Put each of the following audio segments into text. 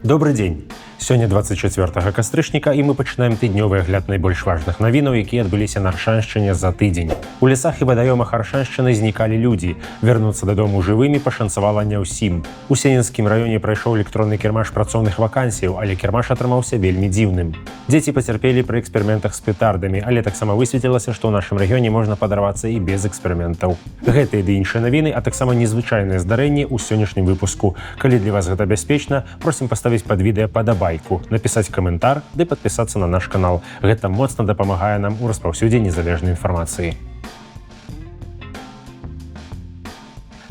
Добрый дзень. Сёння 24 кастрычніка і мы пачынаем тыднёвы агляд найбольш важных навінаў, якія адбыліся на Аршаншчыне за тыдзень. У лясах і вадаёмах Аршаншчыны знікалі людзі. Вярнуцца дадому жывымі пашанцавала не ўсім. У Сенінскім раёне прайшоў электронны кірмаш працоўных вакансіяў, але кірмаш атрымаўся вельмі дзіўным. Дзеці пацярпелі пры эксперыментах з петардамі, але таксама высветлілася, што ў нашым рэгіёне можна падарвацца і без эксперыментаў. Гэтыя ды іншыя навіны, а таксама незвычайныя здарэнні ў сённяшнім выпуску. Калі для вас гэта бяспечна, просім паставіць пад відэа падабайку, напісаць каментар ды падпісацца на наш канал. Гэта моцна дапамагае нам у распаўсюдзе незалежнай інфармацыі.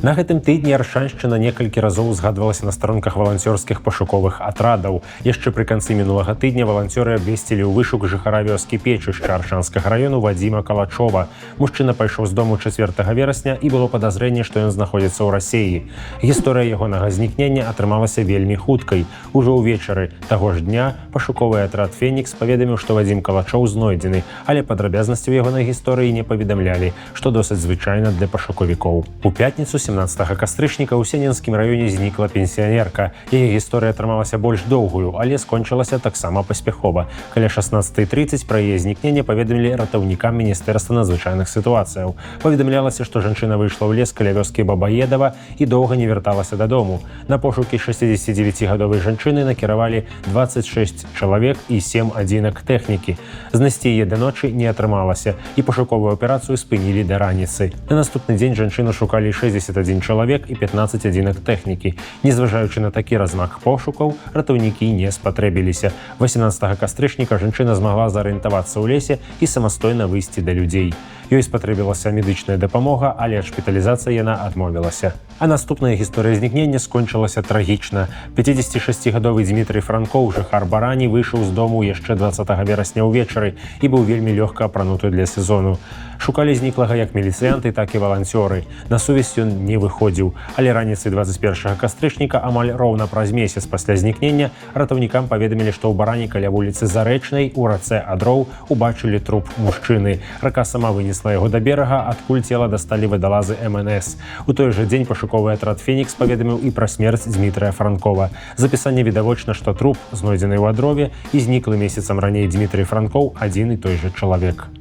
На гэтым тыдні Аршаншчына некалькі разоў згадвалася на старонках валанцёрскіх пашуковых атрадаў. Яшчэ пры канцы мінулага тыдня валанцёры абвесцілі ў вышук жыхара вёскі Печышча Аршанскага раёну Вадзіма Калачова. Мужчына пайшоў з дому 4 верасня і было падазрэнне, што ён знаходзіцца ў Расіі. Гісторыя ягонага знікнення атрымалася вельмі хуткай. Ужо ўвечары таго ж дня пашуковы атрад «Фенікс» паведаміў, што Вадзім Калачоў знойдзены, але падрабязнасцяў ягонай гісторыі не паведамлялі, што досыць звычайна для пашукавікоў. У пятніцу 17 кастрычніка ў Сенінскім раёне знікла пенсіянерка. Яе гісторыя атрымалася больш доўгую, але скончылася таксама паспяхова. Каля 16:30 пра яе знікненне паведамілі ратаўнікам Міністэрства надзвычайных сітуацыяў. Паведамлялася, што жанчына выйшла ў лес каля вёскі Бабаедава і доўга не вярталася дадому. На пошукі 69-гадовай жанчыны накіравалі 26 чалавек і 7 адзінак тэхнікі. Знайсці яе да ночы не атрымалася, і пашуковую аперацыю спынілі да раніцы. На наступны дзень жанчыну шукалі 61 чалавек і 15 адзінак тэхнікі. Незважаючы на такі размах пошукаў, ратаўнікі не спатрэбіліся. 18 кастрычніка жанчына змагла зарыентавацца ў лесе і самастойна выйсці да людзей. Ёй спатрэбілася медычная дапамога, але ад шпіталізацыі яна адмовілася. А наступная гісторыя знікнення скончылася трагічна. 56-гадовы Дмітрый Франкоў, жыхар Барані, выйшаў з дому яшчэ 20 верасня ўвечары і быў вельмі лёгка апрануты для сезону. Шукалі зніклага як міліцыянты, так і валанцёры. На сувязь ён не выходзіў, але раніцай 21 кастрычніка, амаль роўна праз месяц пасля знікнення, ратаўнікам паведамілі, што ў Барані каля вуліцы Зарэчнай у рацэ Адроў убачылі труп мужчыны. Рака сама вынесла яго да берага, адкуль цела дасталі вадалазы МНС. У той жа дзень пашуковы атрад «Фенікс» паведаміў і пра смерць Дмітрая Франкова. Запісанне відавочна, што труп, знойдзены ў Адрове, і зніклы месяцам раней Дмітрый Франкоў адзін і той жа чалавек.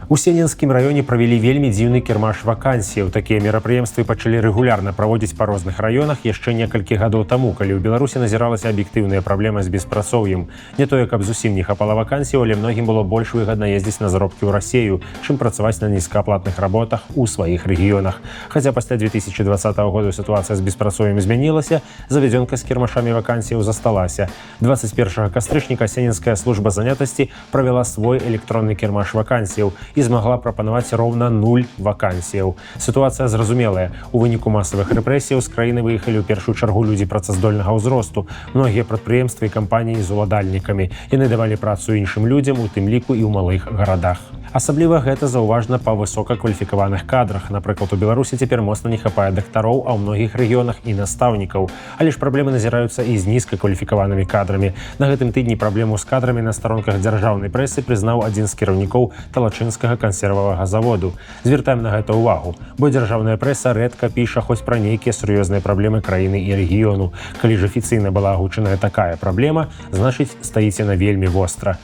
У Сенінскім раёне правялі вельмі дзіўны кірмаш вакансіяў. Такія мерапрыемствы пачалі рэгулярна праводзіць па розных раёнах яшчэ некалькі гадоў таму, калі ў Беларусі назіралася аб'ектыўная праблема з беспрацоўем. Не тое, каб зусім не хапала вакансіяў, але многім было больш выгадна ездзіць на заробкі ў Расію, чым працаваць на нізкааплатных работах у сваіх рэгіёнах. Хаця пасля 2020 году сітуацыя з беспрацоўем змянілася, завядзёнка з кірмашамі вакансіяў засталася. 21 кастрычніка Сенінская служба занятасці правяла свой электронны кірмаш вакансіяў і змагла прапанаваць роўна 0 вакансіяў. Сітуацыя зразумелая. У выніку масавых рэпрэсіяў з краіны выехалі ў першую чаргу людзі працаздольнага ўзросту. Многія прадпрыемствы і кампаніі з уладальнікамі. Яны давалі працу іншым людзям, у тым ліку і ў малых гарадах. Асабліва гэта заўважна па высокакваліфікаваных кадрах. Напрыклад, у Беларусі цяпер моцна не хапае дактароў, а ў многіх рэгіёнах і настаўнікаў. Але ж праблемы назіраюцца і з нізкакваліфікаванымі кадрамі. На гэтым тыдні праблему з кадрамі на старонках дзяржаўнай прэсы прызнаў адзін з кіраўнікоў Талачынскага кансервавага заводу. Звяртаем на гэта ўвагу, бо дзяржаўная прэса рэдка піша хоць пра нейкія сур'ёзныя праблемы краіны і рэгіёну. Калі ж афіцыйна была агучаная такая праблема, значыць, стаіць яна вельмі востра.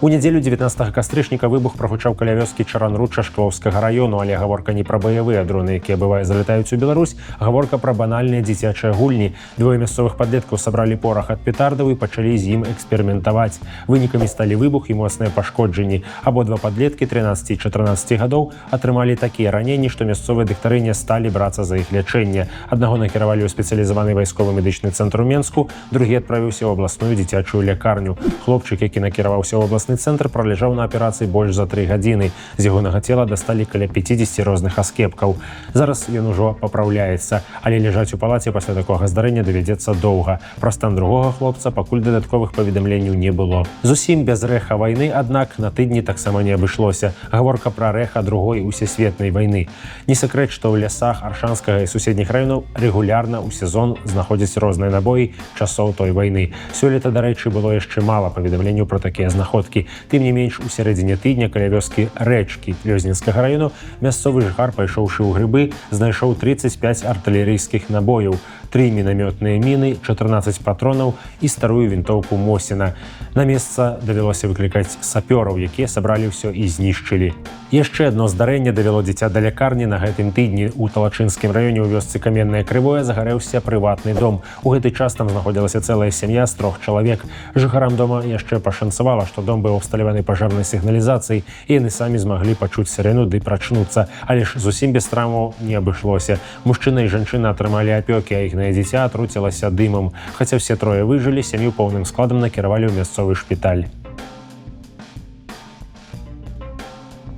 У нядзелю 19 кастрычніка выбух прагучаў каля вёскі Чаранруча Шклоўскага раёну, але гаворка не пра баявыя дроны, якія бывае залятаюць у Беларусь, гаворка пра банальныя дзіцячыя гульні. Двое мясцовых падлеткаў сабралі порах ад петардаў і пачалі з ім эксперыментаваць. Вынікамі сталі выбух і моцныя пашкоджанні. Абодва падлеткі 13 і 14 гадоў атрымалі такія раненні, што мясцовыя дактары не сталі брацца за іх лячэнне. Аднаго накіравалі ў спецыялізаваны вайсковы-медычны цэнтр у Менску, другі адправіўся ў абласную дзіцячую лякарню. Хлопчык, які накіраваўся ў абласны цэнтр, праляжаў на аперацыі больш за 3 гадзіны. З ягонага цела дасталі каля 50 розных аскепкаў. Зараз ён ужо папраўляецца, але ляжаць у палаце пасля такога здарэння давядзецца доўга. Пра стан другога хлопца пакуль дадатковых паведамленняў не было. Зусім без рэха вайны, аднак, на тыдні таксама не абышлося. Гаворка пра рэха другой усесветнай вайны. Не сакрэт, што ў лясах Аршанскага і суседніх раёнаў рэгулярна ў сезон знаходзяць розныя набоі часоў той вайны. Сёлета, дарэчы, было яшчэ мала паведамленняў пра такія знаходкі. поспехи. Тым не менш, у сярэдзіне тыдня каля вёскі Рэчкі Лёзнінскага району мясцовы жыхар, пайшоўшы ў грыбы, знайшоў 35 артылерыйскіх набояў, 3 мінамётныя міны, 14 патронаў і старую вінтоўку Мосіна. На месца давялося выклікаць сапёраў, якія сабралі ўсё і знішчылі. Яшчэ адно здарэнне давяло дзіця да лякарні. На гэтым тыдні у Талачынскім раёне ў вёсцы Каменнае Крывое загарэўся прыватны дом. У гэты час там знаходзілася цэлая сям'я з 3 чалавек. Жыхарам дома яшчэ пашанцавала, што дом быў абсталяваны пажарнай сігналізацыяй, і яны самі змаглі пачуць сірэну ды прачнуцца. Але ж зусім без траўмаў не абышлося. Мужчына і жанчына атрымалі апёкі, а ігнае дзіця атруцілася дымам. Хаця ўсе трое выжылі, сям'ю поўным складам накіравалі ў мясцовы шпіталь.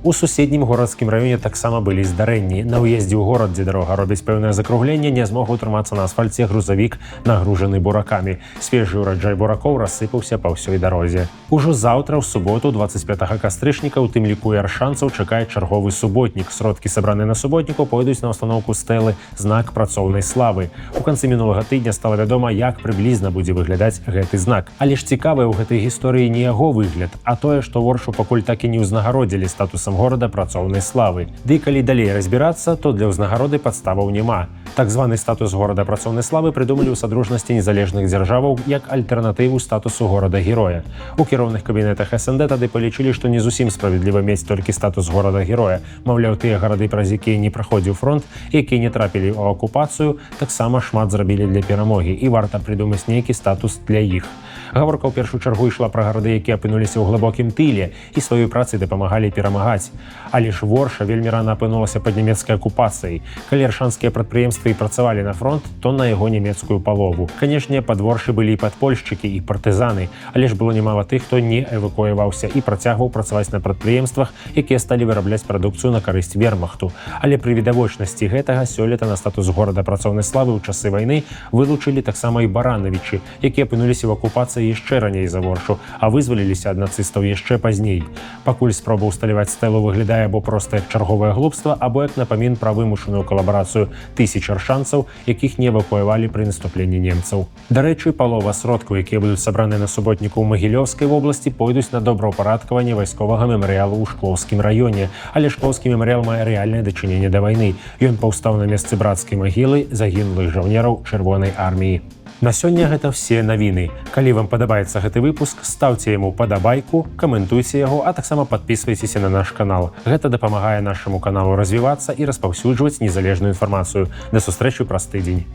У суседнім горадскім раёне таксама былі здарэнні. На ўездзе ў горад, дзе дарога робіць пэўнае закругленне, не змог утрымацца на асфальце грузавік, нагружаны буракамі. Свежы ўраджай буракоў рассыпаўся па ўсёй дарозе. Ужо заўтра, ў суботу, 25 кастрычніка, у тым ліку і аршанцаў, чакае чарговы суботнік. Сродкі, сабраныя на суботніку, пойдуць на ўстаноўку стэлы «Знак працоўнай славы». У канцы мінулага тыдня стала вядома, як прыблізна будзе выглядаць гэты знак. Але ж цікавае ў гэтай гісторыі не яго выгляд, а тое, што Воршу пакуль так і не ўзнагародзілі статусам горада працоўнай славы. Ды калі далей разбірацца, то для ўзнагароды падставаў няма. Так званы статус горада працоўнай славы прыдумалі ў Садружнасці незалежных дзяржаваў як альтэрнатыву статусу горада-героя. У кіроўных кабінетах СНД тады палічылі, што не зусім справядліва мець толькі статус горада-героя. Маўляў, тыя гарады, праз якія не праходзіў фронт, якія не трапілі ў акупацыю, таксама шмат зрабілі для перамогі, і варта прыдумаць нейкі статус для іх. Гаворка ў першую чаргу ішла пра гарады, якія апынуліся ў глыбокім тыле і сваёй працай дапамагалі перамагаць. Але ж Ворша вельмі рана апынулася пад нямецкай акупацыяй. Калі аршанскія прадпрыемствы і працавалі на фронт, то на яго нямецкую палову. Канешне, пад Воршай былі і падпольшчыкі, і партызаны, але ж было немала тых, хто не эвакуяваўся і працягваў працаваць на прадпрыемствах, якія сталі вырабляць прадукцыю на карысць вермахту. Але пры відавочнасці гэтага сёлета на статус горада працоўнай славы ў часы вайны вылучылі таксама і баранавічы, якія апынуліся ў акупацыі яшчэ раней за Воршу, а вызваліліся ад нацыстаў яшчэ пазней. Пакуль спроба ўсталяваць стэлу выглядае або проста як чарговае глупства, або як напамін пра вымушаную калабарацыю тысяч аршанцаў, якіх не эвакуявалі пры наступленні немцаў. Дарэчы, палова сродкаў, якія будуць сабраны на суботніку ў Магілёўскай вобласці, пойдуць на добраўпарадкаванне вайсковага мемарыялу ў Шклоўскім раёне. Але Шклоўскі мемарыял мае рэальнае дачыненне да вайны. Ён паўстаў на месцы брацкай магілы загінулых жаўнераў Чырвонай арміі. На сёння гэта все навіны. Калі вам падабаецца гэты выпуск, стаўце яму падабайку, каментуйце яго, а таксама падпісвайцеся на наш канал. Гэта дапамагае нашаму каналу развівацца і распаўсюджваць незалежную інфармацыю. Да сустрэчы праз тыдзень.